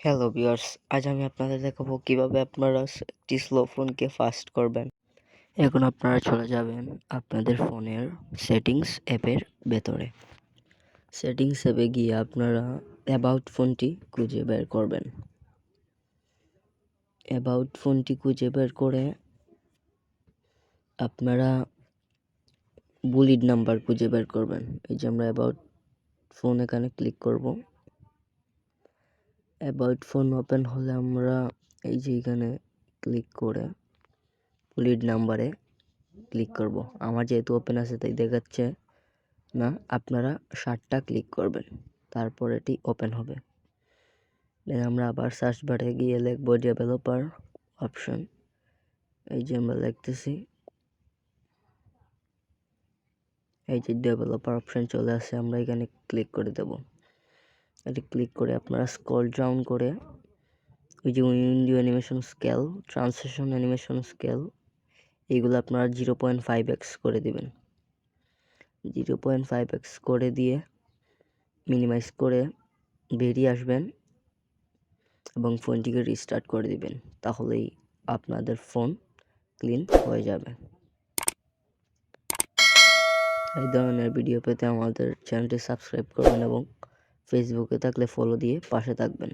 Hello viewers, আজ আমি আপনাদের দেখাবো কিভাবে আপনারা একটি স্লো ফোনকে ফাস্ট করবেন। এখন আপনারা চলে যাবেন আপনাদের ফোনের সেটিংস অ্যাপের ভেতরে। সেটিংস অ্যাপে গিয়ে আপনারা অ্যাবাউট ফোনটি খুঁজে বের করবেন। অ্যাবাউট ফোনটি খুঁজে বের করে আপনারা বুলিড নাম্বার খুঁজে বের করবেন। এই যে আমরা অ্যাবাউট ফোন এখানে ক্লিক করব। অ্যাবাউট ফোন ওপেন হলে আমরা এই যে এখানে ক্লিক করে বুলিড নাম্বারে ক্লিক করব। আমার যেহেতু ওপেন আছে তাই দেখাচ্ছে না, আপনারা 7টা ক্লিক করবেন, তারপর এটি ওপেন হবে। দেন আমরা আবার সার্চ বারে গিয়ে লিখব ডেভেলপার অপশন। এই যে আমরা লিখতেছি, এই যে ডেভেলপার অপশন চলে আসে, আমরা এখানে ক্লিক করে দেব। এটি ক্লিক করে আপনারা স্ক্রল ডাউন করে ওই যে window animation scale, translation animation scale, এইগুলো আপনারা 0.5x করে দিবেন। 0.5x করে দিয়ে মিনিমাইজ করে বেরিয়ে আসবেন এবং ফোনটিকে রিস্টার্ট করে দিবেন, তাহলেই আপনাদের ফোন ক্লিন হয়ে যাবে। এই ধরনের ভিডিও পেতে আমাদের চ্যানেলটি সাবস্ক্রাইব করবেন এবং ফেসবুকে থাকলে ফলো দিয়ে পাশে থাকবেন।